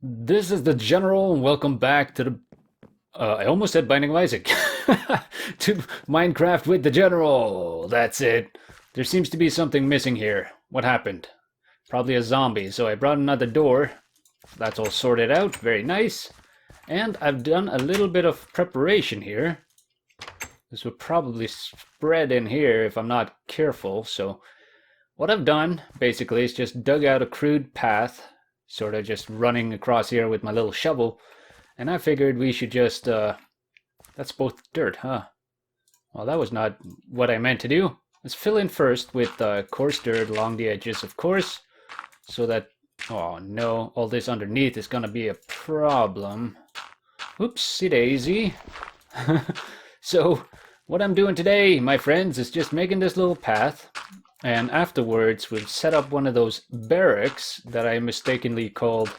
This is the General, and welcome back to the. I almost said Binding of Isaac. To Minecraft with the General. That's it. There seems to be something missing here. What happened? Probably a zombie, so I brought another door. That's all sorted out. Very nice. And I've done a little bit of preparation here. This will probably spread in here if I'm not careful, so what I've done, basically, is just dug out a crude path, sort of just running across here with my little shovel, and I figured we should just, that's both dirt, huh? Well, that was not what I meant to do. Let's fill in first with coarse dirt along the edges, of course, so that, oh no, all this underneath is gonna be a problem. Oopsie daisy. So, what I'm doing today, my friends, is just making this little path. And afterwards, we'll set up one of those barracks that I mistakenly called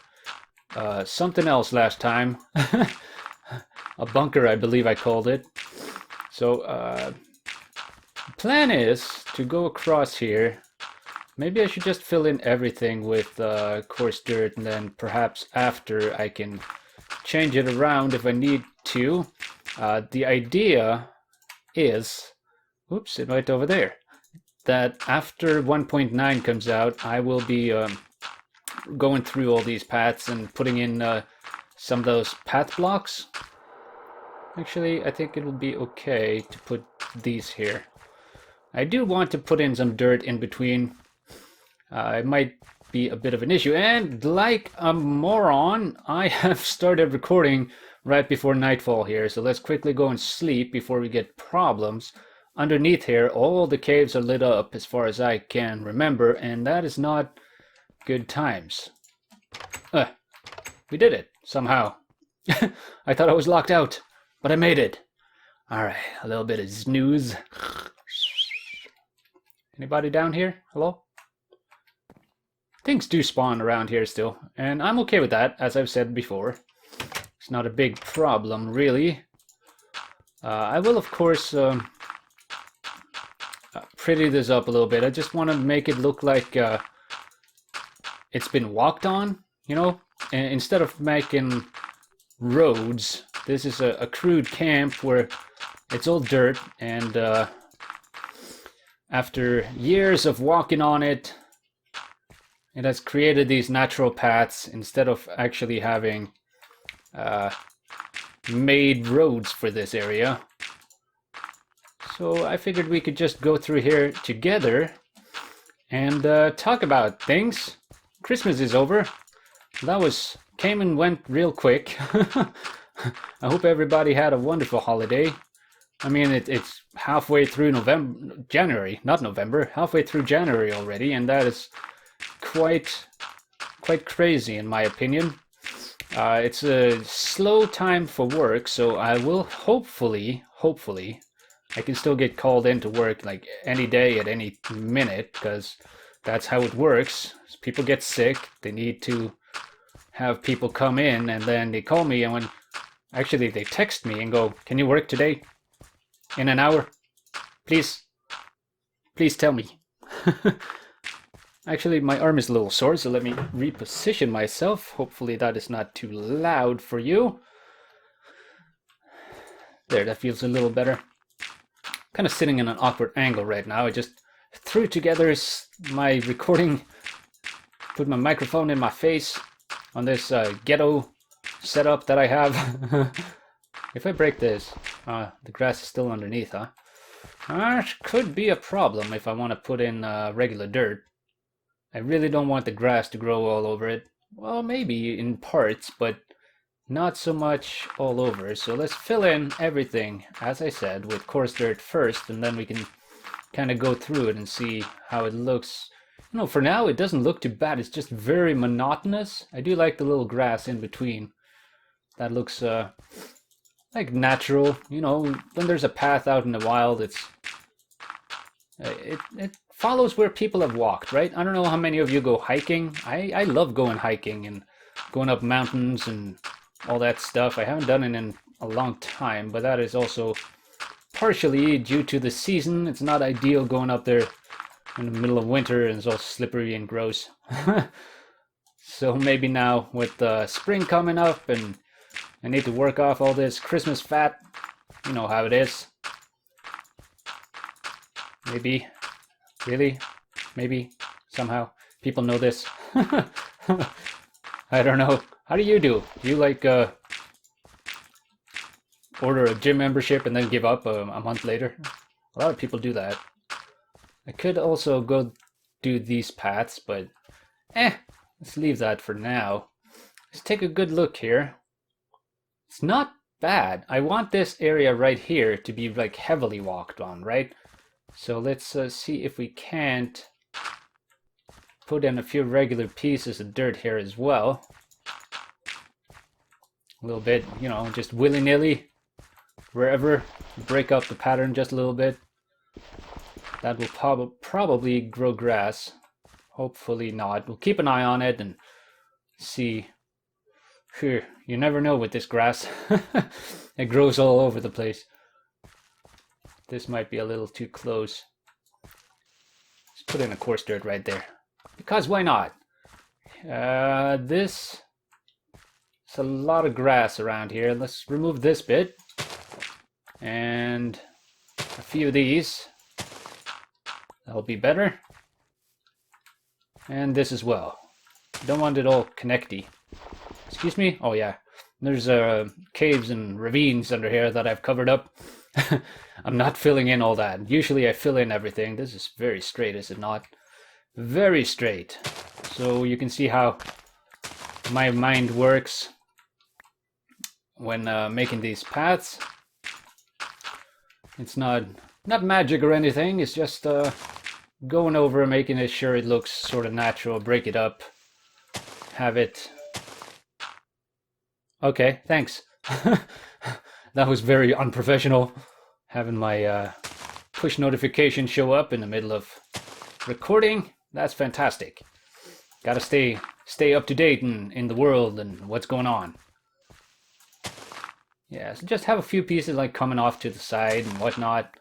something else last time. A bunker, I believe I called it. So, the plan is to go across here. Maybe I should just fill in everything with coarse dirt, and then perhaps after I can change it around if I need to. The idea is, oops, it went over there, that after 1.9 comes out, I will be going through all these paths and putting in some of those path blocks. Actually, I think it will be okay to put these here. I do want to put in some dirt in between. It might be a bit of an issue, and like a moron, I have started recording right before nightfall here, so let's quickly go and sleep before we get problems. Underneath here, all the caves are lit up as far as I can remember, and that is not good times. We did it, somehow. I thought I was locked out, but I made it. Alright, a little bit of snooze. Anybody down here? Hello? Things do spawn around here still, and I'm okay with that, as I've said before. It's not a big problem, really. I will, of course, pretty this up a little bit. I just want to make it look like it's been walked on, you know? And instead of making roads, this is a crude camp where it's all dirt, and after years of walking on it, it has created these natural paths instead of actually having made roads for this area. So I figured we could just go through here together and talk about things. Christmas is over. That came and went real quick. I hope everybody had a wonderful holiday. I mean, it's halfway through January, not November, halfway through January already, and that is quite crazy in my opinion. It's a slow time for work, so I will hopefully, I can still get called in to work like any day at any minute, because that's how it works. People get sick, they need to have people come in, and then they call me, and actually they text me and go, "Can you work today? In an hour? Please tell me." Actually, my arm is a little sore, so let me reposition myself. Hopefully that is not too loud for you. There, that feels a little better. Kind of sitting in an awkward angle right now. I just threw together my recording, put my microphone in my face on this ghetto setup that I have. If I break this, the grass is still underneath, huh? That could be a problem if I want to put in regular dirt. I really don't want the grass to grow all over it. Well, maybe in parts, but not so much all over. So let's fill in everything, as I said, with coarse dirt first, and then we can kind of go through it and see how it looks. You know, for now it doesn't look too bad. It's just very monotonous. I do like the little grass in between. That looks like natural. You know, when there's a path out in the wild, it follows where people have walked, right? I don't know how many of you go hiking. I love going hiking and going up mountains and all that stuff. I haven't done it in a long time, but that is also partially due to the season. It's not ideal going up there in the middle of winter and it's all slippery and gross. So maybe now with spring coming up and I need to work off all this Christmas fat, you know how it is. Maybe, really, maybe, somehow, people know this. I don't know. How do you do? Do you like order a gym membership and then give up a month later? A lot of people do that. I could also go do these paths, but let's leave that for now. Let's take a good look here. It's not bad. I want this area right here to be like heavily walked on, right? So let's see if we can't put in a few regular pieces of dirt here as well. A little bit, you know, just willy-nilly, wherever. Break up the pattern just a little bit. That will probably grow grass. Hopefully not. We'll keep an eye on it and see. Here, you never know with this grass. It grows all over the place. This might be a little too close. Let's put in a coarse dirt right there. Because why not? This is a lot of grass around here. Let's remove this bit. And a few of these. That'll be better. And this as well. Don't want it all connecty. Excuse me? Oh yeah. There's caves and ravines under here that I've covered up. I'm not filling in all that. Usually I fill in everything. This is very straight, is it not? Very straight. So you can see how my mind works when making these paths. It's not magic or anything. It's just going over and making it sure it looks sort of natural. Break it up. Have it. Okay, thanks. That was very unprofessional. Having my push notification show up in the middle of recording. That's fantastic. Gotta stay up to date in the world and what's going on. Yeah, so just have a few pieces like coming off to the side and whatnot.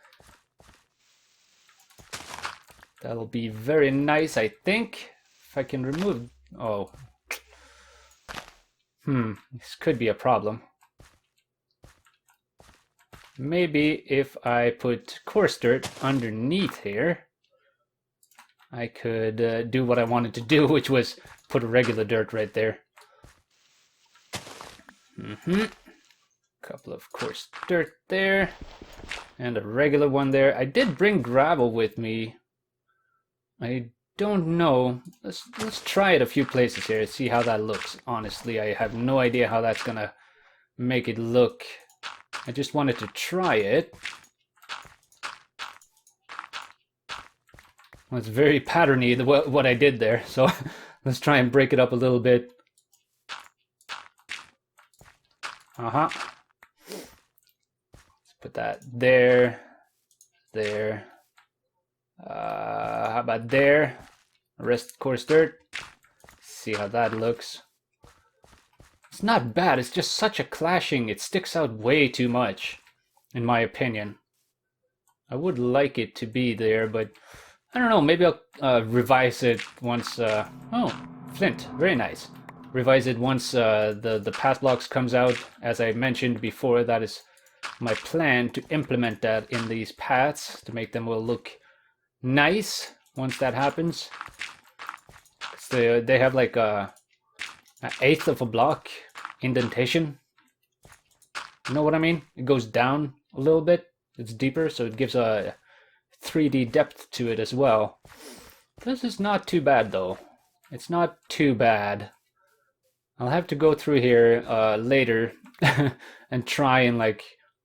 That'll be very nice, I think. If I can remove... Oh. This could be a problem. Maybe if I put coarse dirt underneath here, I could do what I wanted to do, which was put a regular dirt right there. Couple of coarse dirt there, and a regular one there. I did bring gravel with me. I don't know. Let's try it a few places here, see how that looks. Honestly, I have no idea how that's gonna make it look. I just wanted to try it. Well, it's very patterny, what I did there, so let's try and break it up a little bit. Let's put that there, there. How about there? Rest coarse dirt. See how that looks. It's not bad, it's just such a clashing, it sticks out way too much, in my opinion. I would like it to be there, but I don't know, maybe I'll revise it once, oh, flint, very nice. Revise it once the path blocks comes out. As I mentioned before, that is my plan, to implement that in these paths, to make them all look nice once that happens. They have like an eighth of a block indentation. You know what I mean? It goes down a little bit. It's deeper, so it gives a 3D depth to it as well. This is not too bad though. It's not too bad. I'll have to go through here later and try and like,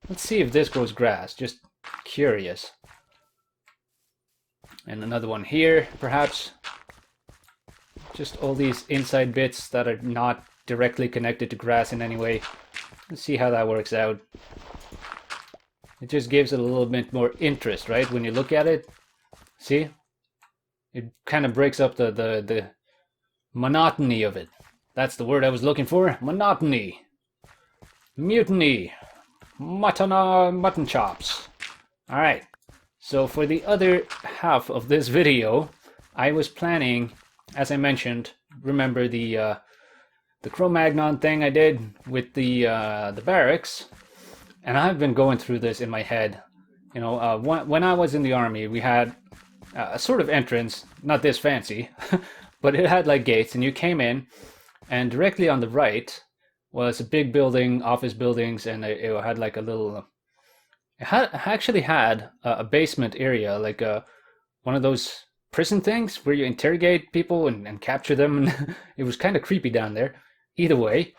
let's see if this grows grass. Just curious. And another one here, perhaps. Just all these inside bits that are not directly connected to grass in any way. Let's see how that works out. It just gives it a little bit more interest, right? When you look at it, see? It kind of breaks up the monotony of it. That's the word I was looking for. Monotony. Mutiny. Mutton chops. Alright. So for the other half of this video, I was planning as I mentioned, remember the Cro-Magnon thing I did with the barracks, and I've been going through this in my head. You know, when I was in the army, we had a sort of entrance, not this fancy, but it had like gates, and you came in, and directly on the right was a big building, office buildings, and it had like a little. Actually had a basement area, like one of those prison things where you interrogate people and capture them, and it was kind of creepy down there. Either way,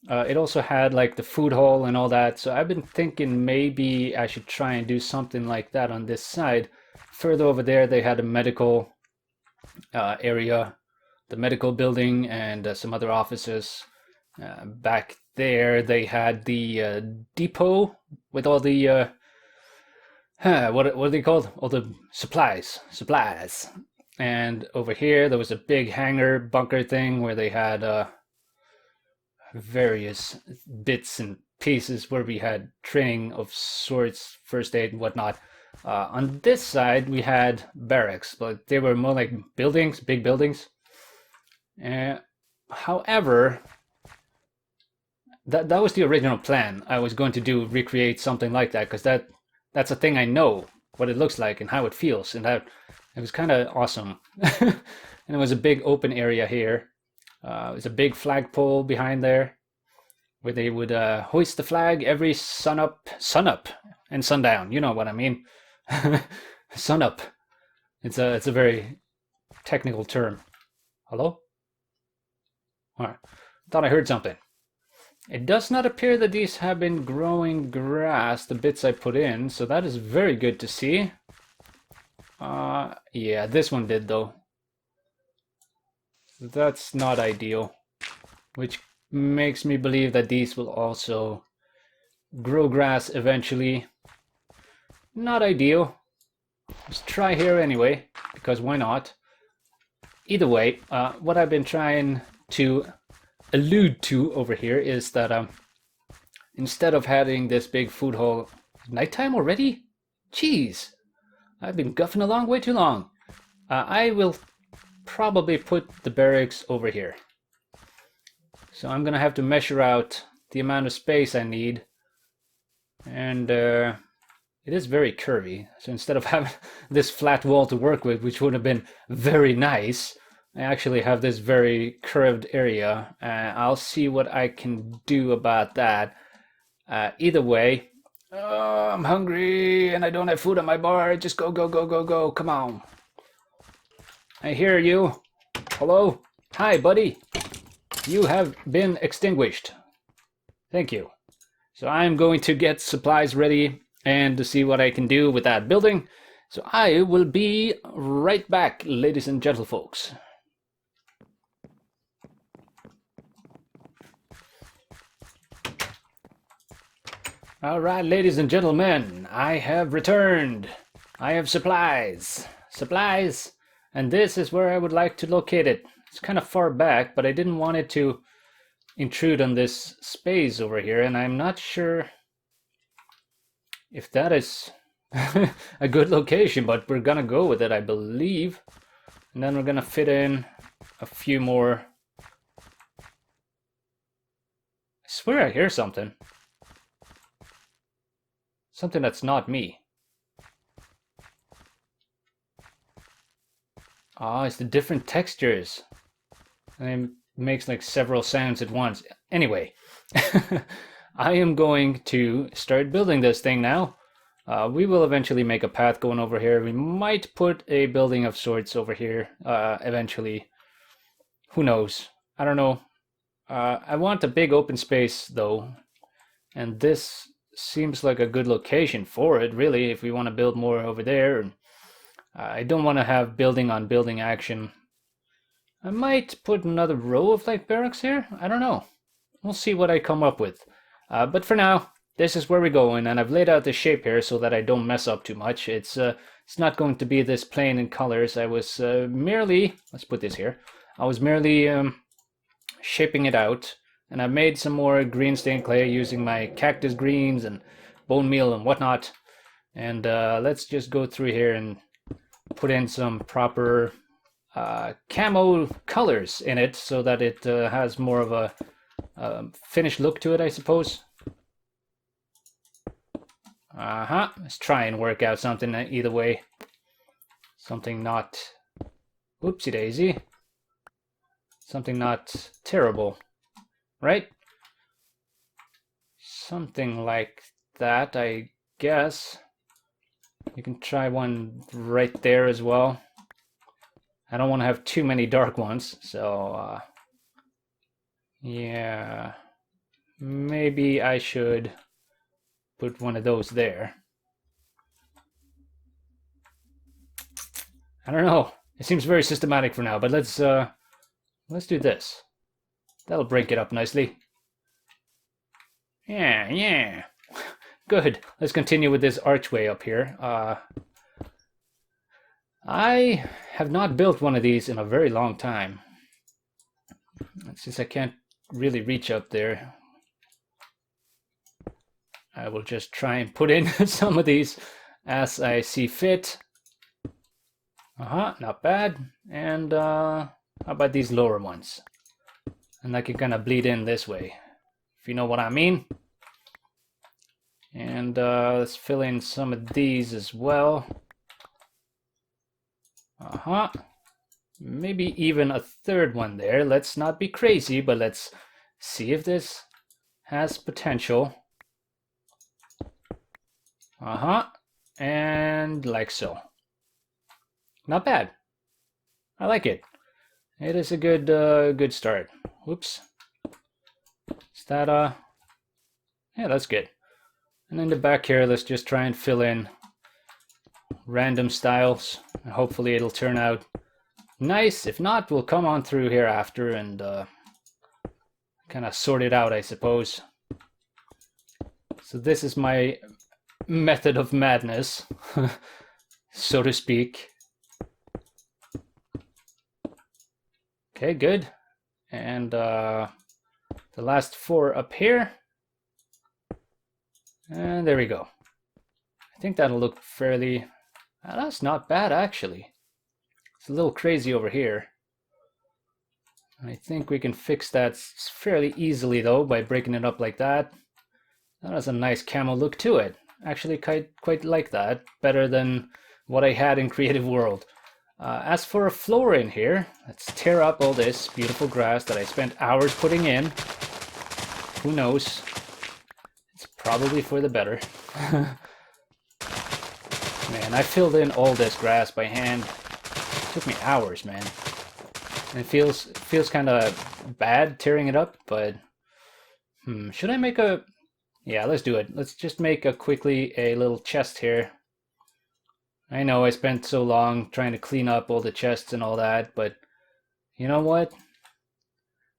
it also had like the food hall and all that. So I've been thinking maybe I should try and do something like that on this side. Further over there, they had a medical area, the medical building, and some other offices. Back there, they had the depot with all the what are they called? All the supplies. And over here, there was a big hangar bunker thing where they had various bits and pieces where we had training of sorts, first aid and whatnot. On this side, we had barracks, but they were more like buildings, big buildings. However, that was the original plan. I was going to recreate something like that, because that's a thing I know what it looks like and how it feels, and that it was kind of awesome. And it was a big open area here. There's a big flagpole behind there where they would hoist the flag every sunup and sundown. You know what I mean? Sunup. It's a very technical term. Hello? All right. Thought I heard something. It does not appear that these have been growing grass, the bits I put in, so that is very good to see. Yeah, this one did though. That's not ideal, which makes me believe that these will also grow grass eventually. Not ideal. Let's try here anyway, because why not? Either way, what I've been trying to allude to over here is that instead of having this big food hall, nighttime already? Jeez, I've been guffing along way too long. I will probably put the barracks over here. So I'm gonna have to measure out the amount of space I need, and it is very curvy. So instead of having this flat wall to work with, which would have been very nice, I actually have this very curved area. I'll see what I can do about that. Either way, I'm hungry and I don't have food on my bar. Just go, go, go, go, go. Come on. I hear you. Hello? Hi, buddy. You have been extinguished. Thank you. So I'm going to get supplies ready and to see what I can do with that building. So I will be right back, ladies and gentlefolks. All right, ladies and gentlemen, I have returned. I have supplies, and this is where I would like to locate it. It's kind of far back, but I didn't want it to intrude on this space over here, and I'm not sure if that is a good location, but we're gonna go with it, I believe. And then we're gonna fit in a few more. I swear I hear something. Something that's not me. Ah, it's the different textures. And it makes like several sounds at once. Anyway, I am going to start building this thing now. We will eventually make a path going over here. We might put a building of sorts over here eventually. Who knows? I don't know. I want a big open space though. And this seems like a good location for it, really, if we want to build more over there. I don't want to have building on building action. I might put another row of like barracks here. I don't know. We'll see what I come up with. But for now, this is where we're going, and I've laid out the shape here so that I don't mess up too much. It's not going to be this plain in colors. I was merely, let's put this here. I was merely shaping it out. And I made some more green stained clay using my cactus greens and bone meal and whatnot. And let's just go through here and put in some proper camo colors in it so that it has more of a finished look to it, I suppose. Let's try and work out something either way. Something not... Oopsie daisy. Something not terrible, right? Something like that, I guess. You can try one right there as well. I don't want to have too many dark ones, so yeah, maybe I should put one of those there. I don't know. It seems very systematic for now, but let's do this. That'll break it up nicely. Yeah. Good. Let's continue with this archway up here. I have not built one of these in a very long time. Since I can't really reach up there, I will just try and put in some of these as I see fit. Not bad. And how about these lower ones? And I can kind of bleed in this way, if you know what I mean. And let's fill in some of these as well. Maybe even a third one there. Let's not be crazy, but let's see if this has potential. And like so. Not bad. I like it. It is a good start. Whoops. Is that yeah, that's good. And in the back here, let's just try and fill in random styles. And hopefully it'll turn out nice. If not, we'll come on through here after and kind of sort it out, I suppose. So this is my method of madness, so to speak. Okay, good. And the last 4 up here. And there we go. I think that'll look fairly... that's not bad, actually. It's a little crazy over here. I think we can fix that fairly easily, though, by breaking it up like that. That has a nice camo look to it. Actually, quite like that. Better than what I had in Creative World. As for a floor in here, let's tear up all this beautiful grass that I spent hours putting in. Who knows? It's probably for the better. Man, I filled in all this grass by hand. It took me hours, man. And it feels kind of bad tearing it up, but should I make a... Yeah, let's do it. Let's just make quickly a little chest here. I know I spent so long trying to clean up all the chests and all that, but you know what?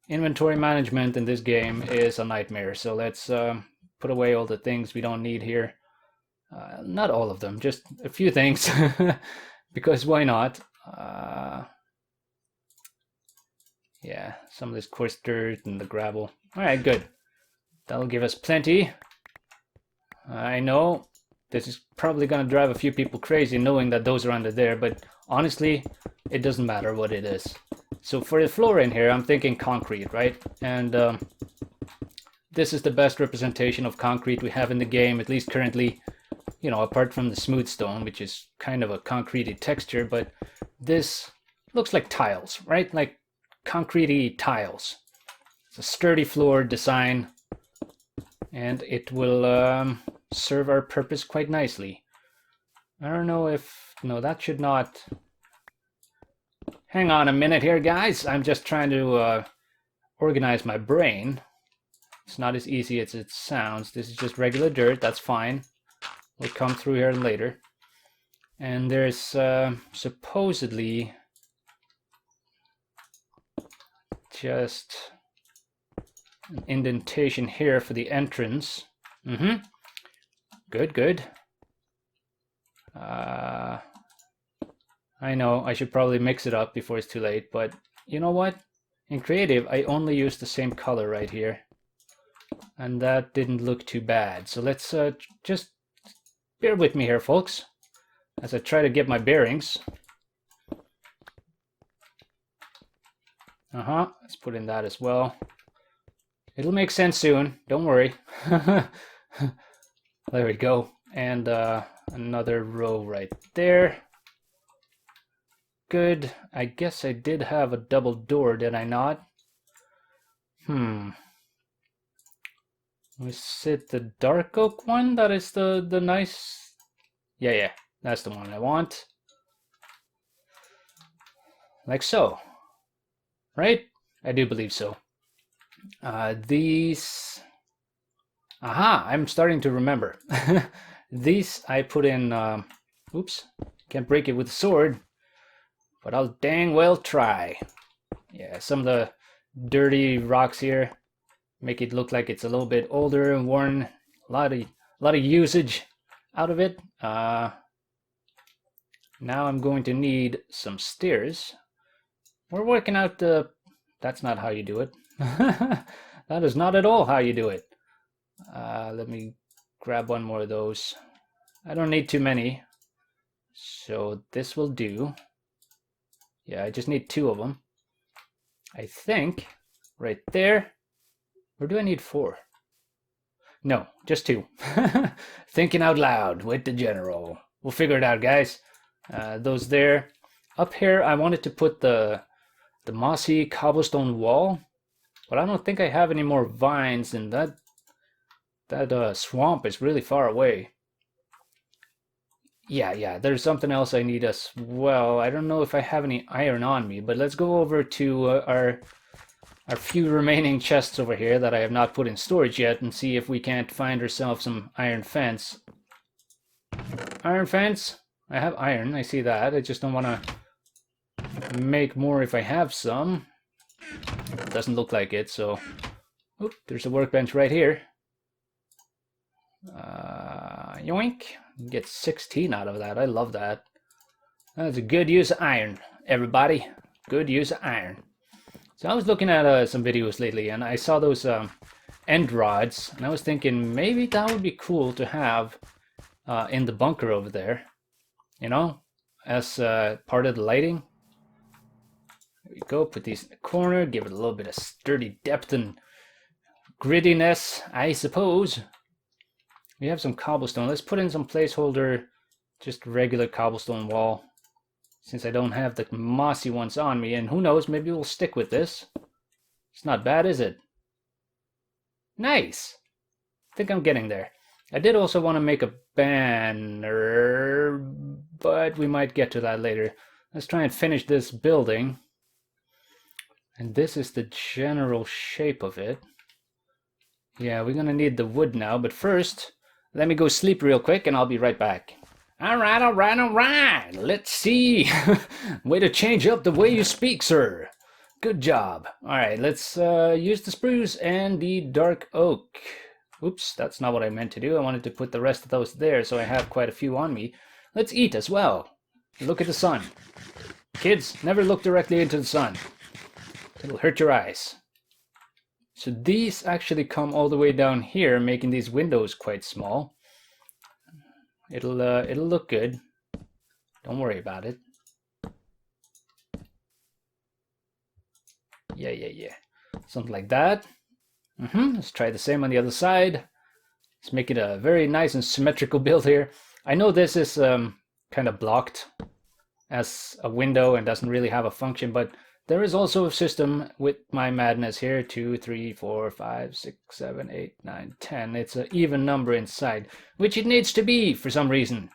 Inventory management in this game is a nightmare, so let's put away all the things we don't need here. Not all of them, just a few things, because why not? Yeah, some of this coarse dirt and the gravel. Alright, good. That'll give us plenty. I know this is probably going to drive a few people crazy knowing that those are under there, but honestly, it doesn't matter what it is. So for the floor in here, I'm thinking concrete, right? And this is the best representation of concrete we have in the game, at least currently. You know, apart from the smooth stone, which is kind of a concrete-y texture, but this looks like tiles, right? Like concrete-y tiles. It's a sturdy floor design, and it will serve our purpose quite nicely. I don't know if... No, that should not... Hang on a minute here, guys. I'm just trying to organize my brain. It's not as easy as it sounds. This is just regular dirt. That's fine. We'll come through here later. And there's supposedly just an indentation here for the entrance. Good. I know I should probably mix it up before it's too late, but you know what? In creative, I only used the same color right here, and that didn't look too bad. So let's just bear with me here, folks, as I try to get my bearings. Let's put in that as well. It'll make sense soon. Don't worry. There we go. And another row right there. Good. I guess I did have a double door, did I not? Was it the dark oak one that is the nice? Yeah, that's the one I want. Like so. Right? I do believe so. These... Aha! I'm starting to remember. These I put in... oops. Can't break it with a sword. But I'll dang well try. Yeah, some of the dirty rocks here make it look like it's a little bit older and worn. A lot of usage out of it. Now I'm going to need some stairs. We're working out the... That's not how you do it. That is not at all how you do it. Let me grab one more of those. I don't need too many. So this will do. Yeah, I just need 2 of them. I think right there. Or do I need 4? No, just 2. Thinking out loud with the general. We'll figure it out, guys. Those there. Up here, I wanted to put the mossy cobblestone wall, but I don't think I have any more vines, and that swamp is really far away. Yeah, there's something else I need as well. I don't know if I have any iron on me, but let's go over to our few remaining chests over here that I have not put in storage yet and see if we can't find ourselves some iron fence. Iron fence? I have iron, I see that. I just don't want to make more if I have some. It doesn't look like it, so... Oop, there's a workbench right here. Yoink. Get 16 out of that. I love that. That's a good use of iron, everybody. Good use of iron. So I was looking at some videos lately, and I saw those end rods, and I was thinking maybe that would be cool to have in the bunker over there. You know, as part of the lighting. There we go. Put these in the corner. Give it a little bit of sturdy depth and grittiness, I suppose. We have some cobblestone. Let's put in some placeholder, just regular cobblestone wall, since I don't have the mossy ones on me. And who knows, maybe we'll stick with this. It's not bad, is it? Nice. I think I'm getting there. I did also want to make a banner, but we might get to that later. Let's try and finish this building. And this is the general shape of it. Yeah, we're gonna need the wood now, but first, let me go sleep real quick and I'll be right back. Alright. Let's see. Way to change up the way you speak, sir. Good job. Alright, let's use the spruce and the dark oak. Oops, that's not what I meant to do. I wanted to put the rest of those there so I have quite a few on me. Let's eat as well. Look at the sun. Kids, never look directly into the sun. It'll hurt your eyes. So these actually come all the way down here, making these windows quite small. It'll look good. Don't worry about it. Yeah. Something like that. Let's try the same on the other side. Let's make it a very nice and symmetrical build here. I know this is kind of blocked as a window and doesn't really have a function, but there is also a system with my madness here. 2, 3, 4, 5, 6, 7, 8, 9, 10. It's an even number inside, which it needs to be for some reason,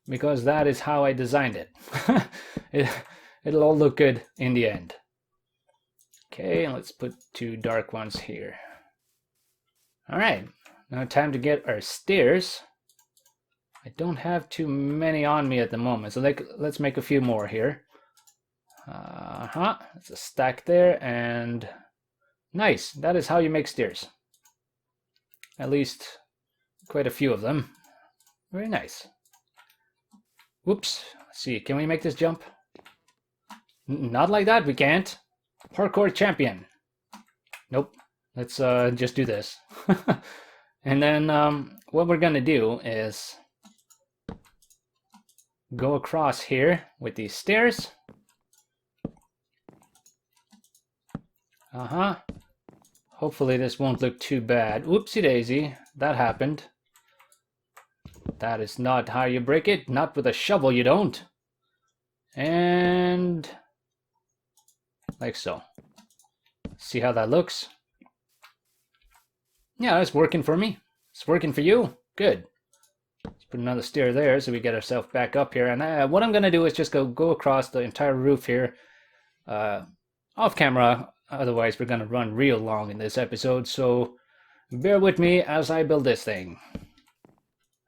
because that is how I designed it. It'll all look good in the end. Okay, and let's put 2 dark ones here. All right, now time to get our stairs. I don't have too many on me at the moment, so let's make a few more here. That's a stack there, and nice. That is how you make stairs. At least quite a few of them. Very nice. Whoops. Let's see. Can we make this jump? Not like that. We can't. Parkour champion. Nope. Let's just do this. And then what we're gonna do is go across here with these stairs. Uh-huh. Hopefully this won't look too bad. Oopsie daisy. That happened. That is not how you break it. Not with a shovel, you don't. And like so. See how that looks? Yeah, it's working for me. It's working for you. Good. Let's put another stair there so we get ourselves back up here. And what I'm going to do is just go across the entire roof here. Off camera. Otherwise, we're going to run real long in this episode. So bear with me as I build this thing.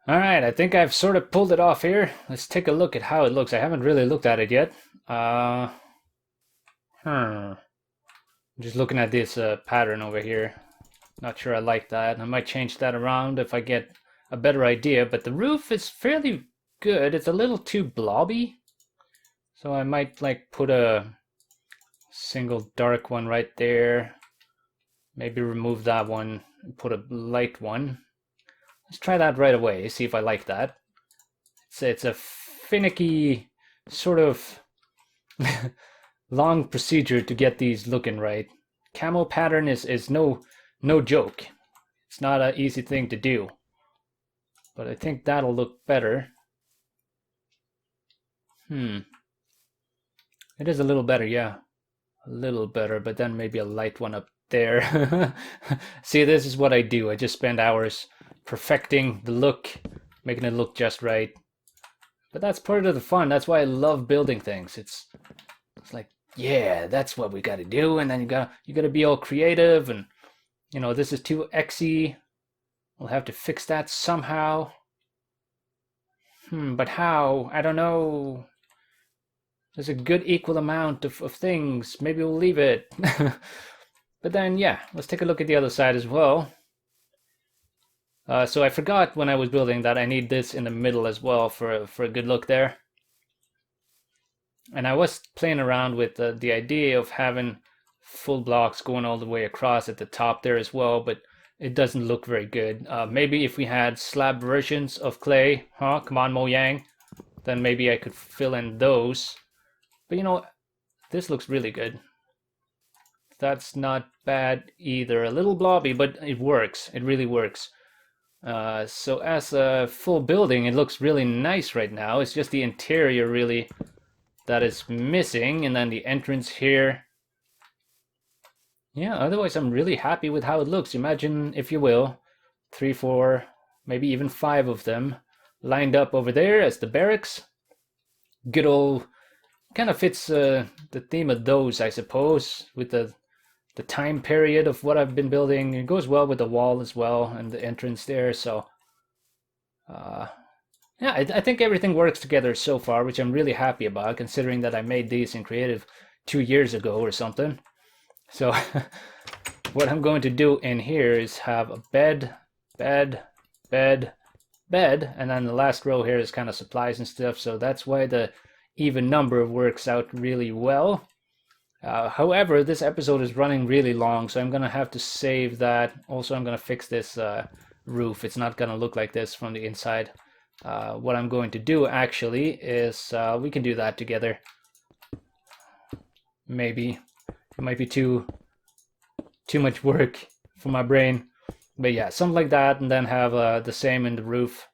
Alright, I think I've sort of pulled it off here. Let's take a look at how it looks. I haven't really looked at it yet. Just looking at this pattern over here. Not sure I like that. I might change that around if I get a better idea. But the roof is fairly good. It's a little too blobby. So I might like put a single dark one right there. Maybe remove that one and put a light one. Let's try that right away, see if I like that. It's a finicky, sort of long procedure to get these looking right. Camo pattern is no joke. It's not an easy thing to do. But I think that'll look better. It is a little better, yeah. A little better, but then maybe a light one up there. See, this is what I do. I just spend hours perfecting the look, making it look just right. But that's part of the fun. That's why I love building things. It's like, yeah, that's what we got to do. And then you gotta be all creative. And you know, this is too Xy. We'll have to fix that somehow. But how? I don't know. There's a good equal amount of things. Maybe we'll leave it. But then, yeah, let's take a look at the other side as well. So I forgot when I was building that I need this in the middle as well for a good look there. And I was playing around with the idea of having full blocks going all the way across at the top there as well, but it doesn't look very good. Maybe if we had slab versions of clay, come on Mojang, then maybe I could fill in those. But you know, this looks really good. That's not bad either. A little blobby, but it works. It really works. So as a full building, it looks really nice right now. It's just the interior really that is missing, and then the entrance here. Yeah, otherwise I'm really happy with how it looks. Imagine, if you will, 3, 4, maybe even 5 of them lined up over there as the barracks. Good old, kind of fits the theme of those, I suppose, with the time period of what I've been building. It goes well with the wall as well and the entrance there. So yeah, I think everything works together so far, which I'm really happy about, considering that I made these in creative 2 years ago or something. So what I'm going to do in here is have a bed, bed, bed, bed, and then the last row here is kind of supplies and stuff. So that's why the even number works out really well. However, this episode is running really long, so I'm going to have to save that. Also, I'm going to fix this roof. It's not going to look like this from the inside. What I'm going to do, actually, is we can do that together. Maybe. It might be too much work for my brain. But yeah, something like that, and then have the same in the roof.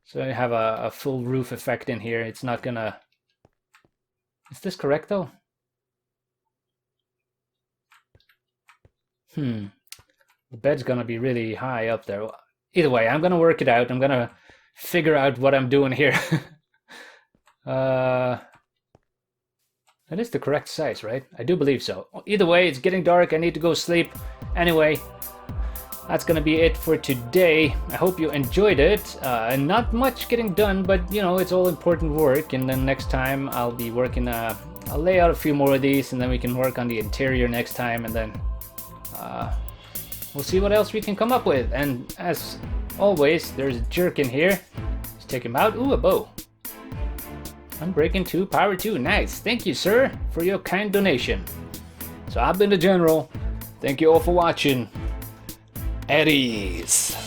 So I have a full roof effect in here. It's not going to... Is this correct, though? The bed's gonna be really high up there. Either way, I'm gonna work it out. I'm gonna figure out what I'm doing here. That is the correct size, right? I do believe so. Either way, it's getting dark. I need to go sleep. Anyway, that's gonna be it for today. I hope you enjoyed it. Not much getting done, but you know, it's all important work. And then next time I'll be working, I'll lay out a few more of these, and then we can work on the interior next time, and then we'll see what else we can come up with. And as always, there's a jerk in here. Let's take him out. Ooh, a bow. Unbreaking 2, power 2. Nice. Thank you, sir, for your kind donation. So I've been the General. Thank you all for watching. At ease.